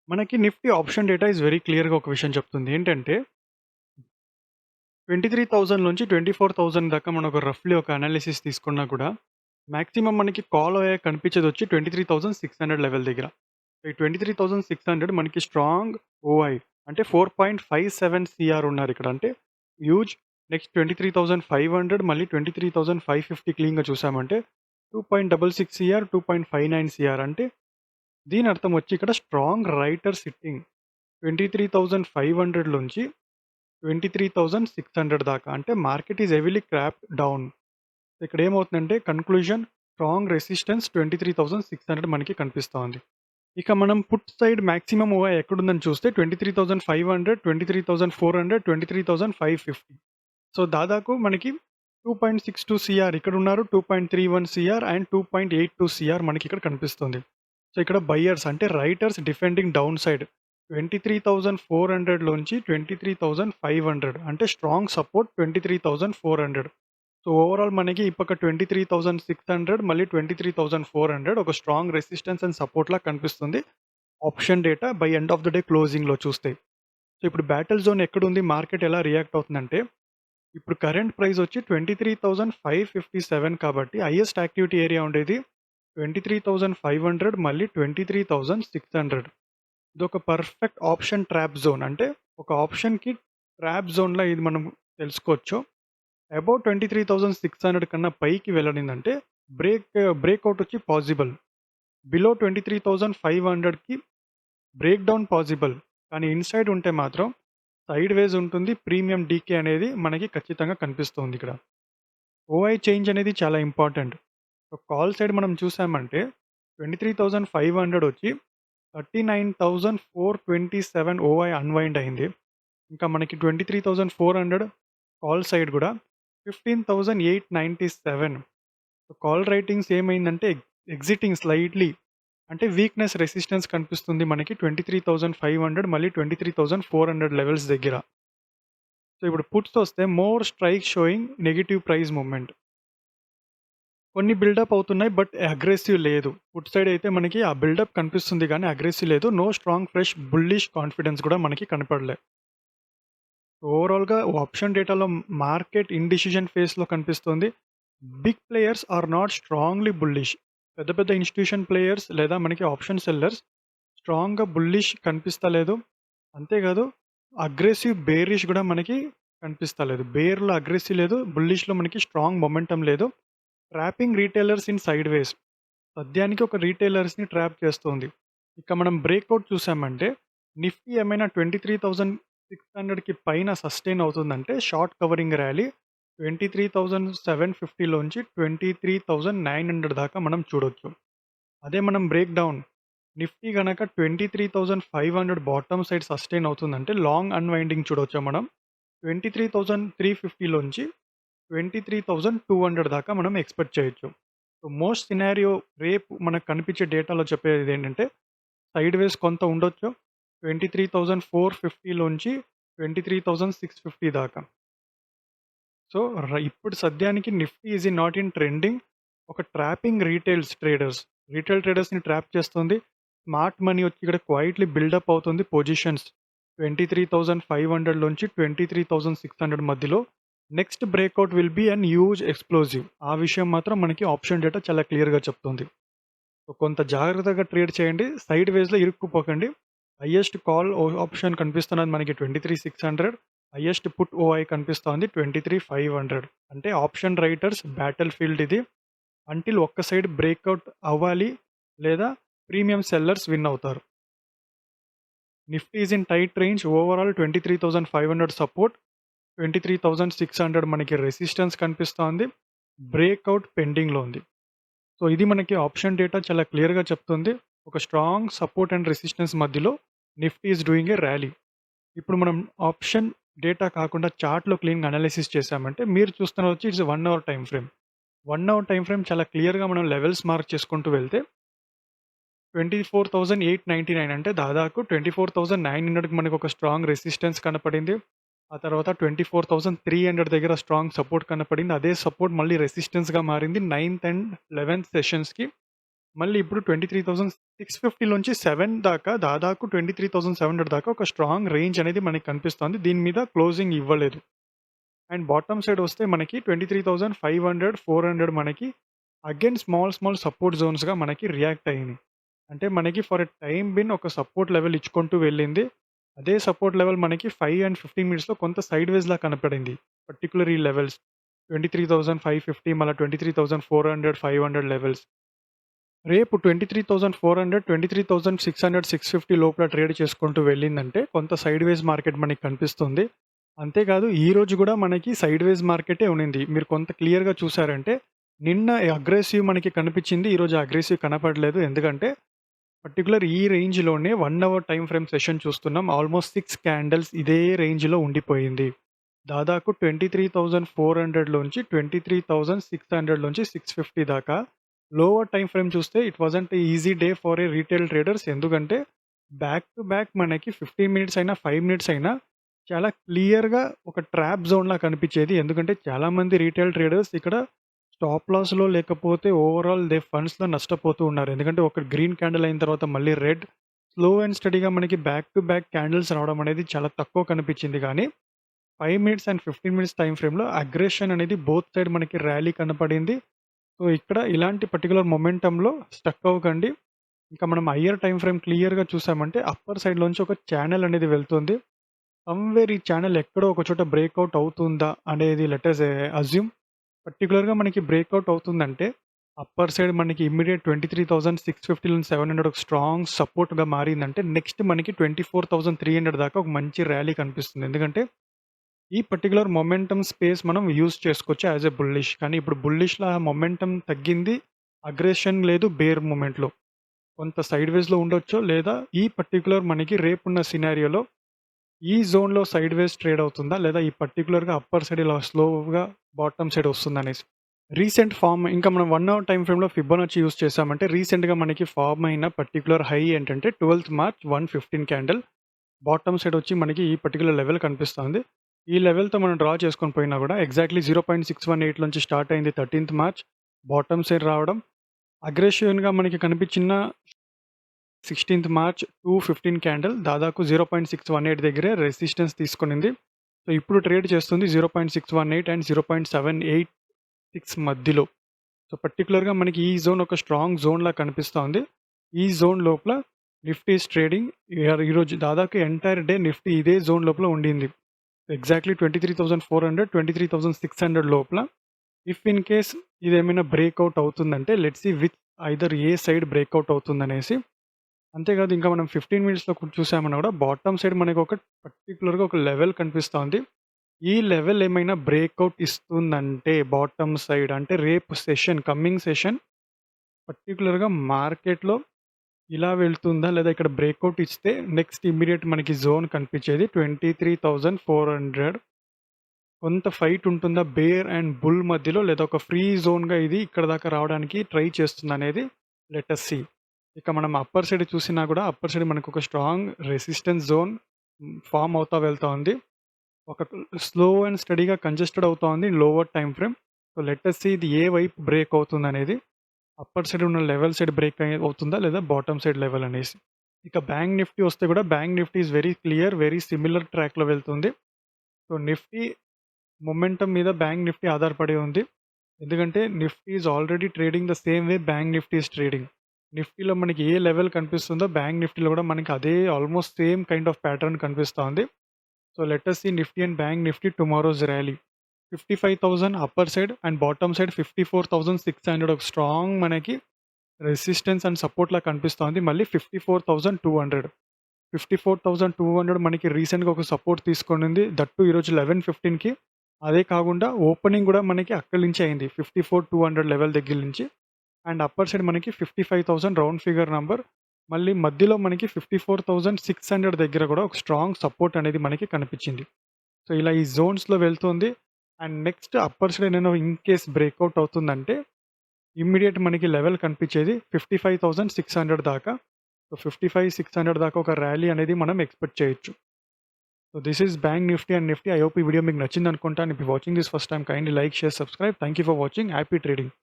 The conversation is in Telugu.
మనకి Nifty option data is very క్లియర్‌గా ఒక విషయం చెప్తుంది. ఏంటంటే 23,000 నుంచి 24,000 దాకా మనం ఒక రఫ్‌లీ ఒక అనాలిసిస్ తీసుకున్నా కూడా మాక్సిమం మనకి కాల్ అయ్యాక కనిపించేదొచ్చి 23,600 లెవెల్ దగ్గర. ఈ 23,600 మనకి స్ట్రాంగ్ ఓఐ అంటే 4.57 సీఆర్ ఉన్నారిక్కడ. అంటే హ్యూజ్. నెక్స్ట్ 23,500 మళ్ళీ 23,550 క్లీన్‌గా చూసామంటే 2.66 సీఆర్, 2.59 సీఆర్ అంటే దీని అర్థం వచ్చి ఇక్కడ స్ట్రాంగ్ రైటర్ సిట్టింగ్ 23,500 నుంచి 23,600 దాకా. అంటే market is heavily cropped down. ఇక్కడ ఏమవుతుందంటే కన్క్లూజన్ స్ట్రాంగ్ రెసిస్టెన్స్ 23,600 మనకి కనిపిస్తోంది. ఇక మనం పుట్ సైడ్ మాక్సిమం ఓఐ ఎక్కడుందని చూస్తే 23,500, 23,400, 23,550. సో దాదాపు మనకి 2.62 సీఆర్ ఇక్కడ ఉన్నారు, 2.31 సీఆర్ అండ్ 2.82 సీఆర్ మనకి ఇక్కడ కనిపిస్తుంది. సో ఇక్కడ బయ్యర్స్ అంటే రైటర్స్ డిఫెండింగ్ డౌన్ సైడ్ 23,400 లోంచి 23,500 అంటే స్ట్రాంగ్ సపోర్ట్ 23,400. సో ఓవరాల్ మనకి ఈ పక్క 23,600 మళ్ళీ 23,400 ఒక స్ట్రాంగ్ రెసిస్టెన్స్ అండ్ సపోర్ట్ లా కనిపిస్తుంది option data by end of the day క్లోజింగ్లో చూస్తే. సో ఇప్పుడు బ్యాటిల్ జోన్ ఎక్కడుంది, మార్కెట్ ఎలా రియాక్ట్ అవుతుందంటే ఇప్పుడు కరెంట్ ప్రైస్ వచ్చి 23,557 కాబట్టి హైయెస్ట్ యాక్టివిటీ ఏరియా ఉండేది 23,500 మళ్ళీ 23,600. ఇదొక పర్ఫెక్ట్ ఆప్షన్ ట్రాప్ జోన్. అంటే ఒక ఆప్షన్కి ట్రాప్ జోన్లో ఇది మనం తెలుసుకోవచ్చు. అబౌట్ 23,600 కన్నా పైకి వెళ్ళడిందంటే బ్రేక్అవుట్ వచ్చి పాసిబుల్. బిలో 23,500కి బ్రేక్ డౌన్ పాసిబుల్. కానీ ఇన్సైడ్ ఉంటే మాత్రం సైడ్ వేస్ ఉంటుంది. ప్రీమియం డీకే అనేది మనకి ఖచ్చితంగా కనిపిస్తుంది ఇక్కడ. ఓఐ చేంజ్ అనేది చాలా ఇంపార్టెంట్. కాల్ సైడ్ మనం చూసామంటే 23,500 వచ్చి 39,427 ఓఐ అన్వైండ్ అయింది. ఇంకా మనకి 23,400 కాల్ సైడ్ కూడా 15,897. కాల్ రైటింగ్స్ ఏమైందంటే ఎగ్జిటింగ్ స్లైట్లీ అంటే వీక్నెస్ రెసిస్టెన్స్ కనిపిస్తుంది మనకి 23,500 మళ్ళీ 23,400 లెవెల్స్ దగ్గర. సో ఇప్పుడు పుట్స్ వస్తే more strike showing negative price movement. కొన్ని బిల్డప్ అవుతున్నాయి బట్ అగ్రెసివ్ లేదు. పుట్ సైడ్ అయితే మనకి ఆ బిల్డప్ కనిపిస్తుంది కానీ అగ్రెసివ్ లేదు. No strong fresh bullish confidence కూడా మనకి కనపడలే. ఓవరాల్గా ఆప్షన్ డేటాలో మార్కెట్ ఇండిసిజన్ ఫేస్లో కనిపిస్తుంది. Big players are not strongly bullish. పెద్ద పెద్ద ఇన్స్టిట్యూషన్ ప్లేయర్స్ లేదా మనకి ఆప్షన్ సెల్లర్స్ స్ట్రాంగ్గా బుల్లిష్ కనిపిస్తలేదు. అంతేకాదు అగ్రెసివ్ బేరిష్ కూడా మనకి కనిపిస్తలేదు. బేర్లో అగ్రెసివ్ లేదు, బుల్లిష్లో మనకి స్ట్రాంగ్ మొమెంటం లేదు. Trapping retailers in sideways. సద్యానికి ఒక రీటైలర్స్ని ట్రాప్ చేస్తుంది. ఇక మనం బ్రేక్అవుట్ చూసామంటే నిఫ్టీ ఏమైనా 23,600కి పైన సస్టైన్ అవుతుందంటే షార్ట్ కవరింగ్ ర్యాలీ 23,750 లోంచి 23,900 దాకా మనం చూడొచ్చు. అదే మనం బ్రేక్ డౌన్ నిఫ్టీ కనుక 23,500 బాటమ్ సైడ్ సస్టైన్ అవుతుందంటే లాంగ్ అన్వైండింగ్ చూడొచ్చు మనం 23,350 లోంచి 23,200 దాకా మనం ఎక్స్పెక్ట్ చేయొచ్చు. సో మోస్ట్ సినారియో రేపు మనకు కనిపించే డేటాలో చెప్పేది ఏంటంటే సైడ్ వేస్ కొంత ఉండొచ్చు 23,450 లోంచి 23,650 దాకా. సో ఇప్పుడు సద్యానికి Nifty is not in trending. ఒక ట్రాపింగ్ రీటైల్ ట్రేడర్స్ని ట్రాప్ చేస్తుంది. స్మార్ట్ మనీ వచ్చి ఇక్కడ క్వైట్లీ బిల్డప్ అవుతుంది పొజిషన్స్ 23,500 నుంచి 23,600 మధ్యలో. Next breakout will be an huge explosive. ఆ విషయం మాత్రం మనకి ఆప్షన్ డేటా చాలా క్లియర్గా చెప్తుంది. సో కొంత జాగ్రత్తగా ట్రేడ్ చేయండి, సైడ్ వేస్లో ఇరుక్కుపోకండి. హైయెస్ట్ కాల్ ఆప్షన్ కనిపిస్తున్నది మనకి 23,600, హైయెస్ట్ పుట్ ఓఐ కనిపిస్తోంది 23,500. అంటే ఆప్షన్ రైటర్స్ బ్యాటిల్ ఫీల్డ్ ఇది. అంటిల్ ఒక్క సైడ్ బ్రేక్అవుట్ అవ్వాలి లేదా ప్రీమియం సెల్లర్స్ విన్ అవుతారు. Nifty is in tight range. Overall 23,500 support, 23,600 మనకి రెసిస్టెన్స్ కనిపిస్తోంది. బ్రేక్అవుట్ పెండింగ్లో ఉంది. సో ఇది మనకి ఆప్షన్ డేటా చాలా క్లియర్గా చెప్తుంది. ఒక స్ట్రాంగ్ సపోర్ట్ అండ్ రెసిస్టెన్స్ మధ్యలో Nifty is doing a rally. ఇప్పుడు మనం ఆప్షన్ డేటా కాకుండా చార్ట్లో క్లీన్గా అనాలిసిస్ చేసామంటే మీరు చూస్తున్న వచ్చి it's 1 hour time frame. 1 hour time frame చాలా క్లియర్గా మనం లెవెల్స్ మార్క్ చేసుకుంటూ వెళ్తే 24,899 అంటే దాదాపు 24,900కి మనకు ఒక స్ట్రాంగ్ రెసిస్టెన్స్ కనపడింది. ఆ తర్వాత 24,300 దగ్గర స్ట్రాంగ్ సపోర్ట్ కనపడింది. అదే సపోర్ట్ మళ్ళీ రెసిస్టెన్స్గా మారింది 9th అండ్ 11th సెషన్స్కి. మళ్ళీ ఇప్పుడు 23,650 నుంచి 7 దాకా దాదాపు 23,700 దాకా ఒక స్ట్రాంగ్ రేంజ్ అనేది మనకి కనిపిస్తోంది. దీని మీద క్లోజింగ్ ఇవ్వలేదు. అండ్ బాటమ్ సైడ్ వస్తే మనకి 23,500, 400 మనకి అగైన్ స్మాల్ సపోర్ట్ జోన్స్‌గా మనకి రియాక్ట్ అయింది. అంటే మనకి ఫర్ ఎ టైమ్ బిన్ ఒక సపోర్ట్ లెవెల్ ఇచ్చుకుంటూ వెళ్ళింది. అదే సపోర్ట్ లెవెల్ మనకి 5 అండ్ 15 మినిట్స్‌లో కొంత సైడ్‌వేస్‌లా కనపడింది. పర్టిక్యులర్ ఈ లెవెల్స్ 23,550 మళ్ళా 23,400, 500 లెవెల్స్. రేపు 23,400, 23,600, 650 లోపల ట్రేడ్ చేసుకుంటూ వెళ్ళిందంటే కొంత సైడ్‌వేస్ మార్కెట్ మనకి కనిపిస్తుంది. అంతేకాదు ఈరోజు గూడా మనకి సైడ్‌వేస్ మార్కెటే ఉన్నింది. మీరు కొంత క్లియర్‌గా చూసారంటే నిన్న అగ్రెసివ్ మనకి కనిపించింది. ఈరోజు అగ్రెసివ్ కనపడలేదు. ఎందుకంటే పర్టిక్యులర్ ఈ రేంజ్‌లోనే 1 అవర్ టైమ్ ఫ్రేమ్ సెషన్ చూస్తున్నాం. ఆల్మోస్ట్ 6 క్యాండిల్స్ ఇదే రేంజ్‌లో ఉండిపోయింది. దాదాపు 23,400 లోంచి 23,600 నుంచి 650 దాకా లోవర్ టైమ్ ఫ్రేమ్ చూస్తే it wasn't easy day for a retail traders. ఎందుకంటే బ్యాక్ టు బ్యాక్ మనకి 15 మినిట్స్ అయినా, 5 మినిట్స్ అయినా చాలా క్లియర్‌గా ఒక ట్రాప్ జోన్‌లా కనిపించేది. ఎందుకంటే చాలామంది రీటైల్ ట్రేడర్స్ ఇక్కడ స్టాప్ లాస్‌లో లేకపోతే ఓవరాల్ ఫండ్స్‌లో నష్టపోతూ ఉన్నారు. ఎందుకంటే ఒక గ్రీన్ క్యాండిల్ అయిన తర్వాత మళ్ళీ రెడ్ స్లో అండ్ స్టడీగా మనకి బ్యాక్ టు బ్యాక్ క్యాండిల్స్ రావడం అనేది చాలా తక్కువ కనిపించింది. కానీ 5 మినిట్స్ అండ్ 15 మినిట్స్ టైమ్ ఫ్రేమ్‌లో అగ్రెషన్ అనేది బోత్ సైడ్ మనకి ర్యాలీ కనపడింది. సో, ఇక్కడ ఇలాంటి పర్టిక్యులర్ మొమెంటమ్‌లో స్టక్ అవ్వకండి. ఇంకా మనం హయ్యర్ టైమ్ ఫ్రేమ్ క్లియర్‌గా చూసామంటే అప్పర్ సైడ్‌లోంచి ఒక ఛానెల్ అనేది వెళ్తుంది. సమ్‌వేర్ ఈ ఛానెల్ ఎక్కడో ఒక చోట బ్రేక్‌ఔట్ అవుతుందా అనేది లెట్ అస్ అస్యూమ్. పర్టిక్యులర్‌గా మనకి బ్రేక్‌ఔట్ అవుతుందంటే అప్పర్ సైడ్ మనకి ఇమ్మీడియేట్ 23,650 నుంచి 700 ఒక స్ట్రాంగ్ సపోర్ట్‌గా మారిందంటే నెక్స్ట్ మనకి 24,300 దాకా ఒక మంచి ర్యాలీ కనిపిస్తుంది. ఎందుకంటే ఈ పర్టిక్యులర్ మొమెంటమ్ స్పేస్ మనం యూజ్ చేసుకోవచ్చు యాజ్ ఎ బుల్లిష్. కానీ ఇప్పుడు బుల్లిష్‌లో ఆ మొమెంటమ్ తగ్గింది. అగ్రెషన్ లేదు బేర్ మూవ్‌మెంట్‌లో. కొంత సైడ్‌వేస్‌లో ఉండొచ్చు. లేదా ఈ పర్టిక్యులర్ మనకి రేపున్న సినారియోలో ఈ జోన్‌లో సైడ్‌వేస్ ట్రేడ్ అవుతుందా? లేదా ఈ పర్టిక్యులర్‌గా అప్పర్ సైడ్ ఇలా స్లోగా బాటమ్ సైడ్ వస్తుందనేసి. రీసెంట్ ఫార్మ్ ఇంకా మనం 1 అవర్ టైమ్ ఫ్రేమ్‌లో ఫిబొనాచి యూజ్ చేసామంటే రీసెంట్‌గా మనకి ఫార్మ్ అయిన పర్టిక్యులర్ హై ఏంటంటే 12థ్ మార్చ్ 115 క్యాండిల్. బాటమ్ సైడ్ వచ్చి మనకి ఈ పర్టిక్యులర్ లెవెల్ కనిపిస్తుంది. ఈ లెవెల్‌తో మనం డ్రా చేసుకొని పోయినా కూడా ఎగ్జాక్ట్‌లీ 0.618 నుంచి స్టార్ట్ అయింది 13థ్ మార్చ్. బాటమ్ సైడ్ రావడం అగ్రెసివ్‌గా మనకి కనిపించిన 16థ్ మార్చ్ 215 క్యాండిల్ దాదాపు 0.618 దగ్గరే రెసిస్టెన్స్ తీసుకునింది. సో, ఇప్పుడు ట్రేడ్ చేస్తుంది 0.618 అండ్ 0.786 మధ్యలో. సో, పర్టిక్యులర్‌గా మనకి ఈ జోన్ ఒక స్ట్రాంగ్ జోన్‌లా కనిపిస్తోంది. ఈ జోన్ లోపల నిఫ్టీ ఈస్ ట్రేడింగ్. ఈరోజు దాదాపు ఎంటైర్ డే నిఫ్టీ ఇదే జోన్ లోపల ఉండింది. ఎగ్జాక్ట్‌లీ 23,400, 23,600 లోపల. ఇఫ్ ఇన్ కేస్ ఇదేమైనా బ్రేక్‌ఔట్ అవుతుందంటే లెట్స్ సీ విచ్ ఐదర్ ఏ సైడ్ బ్రేక్‌ఔట్ అవుతుందనేసి. అంతేకాదు ఇంకా మనం 15 మినిట్స్‌లో చూసామన్నా కూడా బాటమ్ సైడ్ మనకు ఒక పర్టిక్యులర్‌గా ఒక లెవెల్ కనిపిస్తోంది. ఈ లెవెల్ ఏమైనా బ్రేక్‌ఔట్ ఇస్తుందంటే బాటమ్ సైడ్ అంటే రేపు సెషన్ కమింగ్ సెషన్ పర్టిక్యులర్‌గా మార్కెట్‌లో ఇలా వెళ్తుందా? లేదా ఇక్కడ బ్రేక్‌ఔట్ ఇస్తే నెక్స్ట్ ఇమ్మీడియేట్ మనకి జోన్ కనిపించేది 23,400. కొంత ఫైట్ ఉంటుందా బేర్ అండ్ బుల్ మధ్యలో లేదా ఒక ఫ్రీ జోన్‌గా ఇది ఇక్కడ దాకా రావడానికి ట్రై చేస్తుందనేది లెట్ అస్ సీ. ఇక మనం అప్పర్ సైడ్ చూసినా కూడా అప్పర్ సైడ్ మనకు ఒక స్ట్రాంగ్ రెసిస్టెన్స్ జోన్ ఫార్మ్ అవుతా వెళ్తా ఉంది. ఒక స్లో అండ్ స్టడీగా కంజెస్టెడ్ అవుతా ఉంది lower time frame. So, let us see ఇది ఏ వైపు బ్రేక్ అవుతుందనేది. అప్పర్ సైడ్ ఉన్న లెవెల్ సైడ్ బ్రేక్ అవుతుందా లేదా బాటమ్ సైడ్ లెవెల్ అనేసి. ఇక బ్యాంక్ నిఫ్టీ వస్తే కూడా bank Nifty is very clear, very similar ట్రాక్‌లో వెళ్తుంది. సో, నిఫ్టీ మొమెంటమ్ మీద బ్యాంక్ నిఫ్టీ ఆధారపడి ఉంది. ఎందుకంటే Nifty is already trading the same way bank Nifty is trading. నిఫ్టీలో మనకి ఏ లెవెల్ కనిపిస్తుందో బ్యాంక్ నిఫ్టీలో కూడా మనకి అదే almost same kind of pattern కనిపిస్తోంది. So, let us see Nifty and bank Nifty tomorrow's rally. 55,000 upper side and bottom side 54,600 ఒక స్ట్రాంగ్ మనకి రెసిస్టెన్స్ అండ్ సపోర్ట్‌లా కనిపిస్తోంది. మళ్ళీ 54,200. 54,200 మనకి రీసెంట్‌గా ఒక సపోర్ట్ తీసుకొనింది. దట్ టూ ఈరోజు 11:15కి. అదే కాకుండా ఓపెనింగ్ కూడా మనకి అక్కడి నుంచే అయింది. 54,200 లెవెల్ దగ్గర నుంచి. అండ్ అప్పర్ సైడ్ మనకి 55,000 రౌండ్ ఫిగర్ నంబర్. మళ్ళీ మధ్యలో మనకి 54,600 దగ్గర కూడా ఒక స్ట్రాంగ్ సపోర్ట్ అనేది మనకి కనిపించింది. సో, ఇలా ఈ జోన్స్‌లో వెళ్తుంది. అండ్ నెక్స్ట్ అప్పర్ సైడ్ ఏమైనా ఇన్ కేస్ బ్రేక్‌ఔట్ అవుతుందంటే ఇమ్మీడియేట్ మనకి లెవెల్ కనిపించేది 55,600 దాకా. సో, 55,600 దాకా ఒక ర్యాలీ అనేది మనం ఎక్స్‌పెక్ట్ చేయొచ్చు. So, this is bank Nifty and Nifty. I hope ఈ వీడియో మీకు నచ్చిందనుకుంటాను. If you watching this first time kindly like, share, subscribe. Thank you for watching. Happy trading.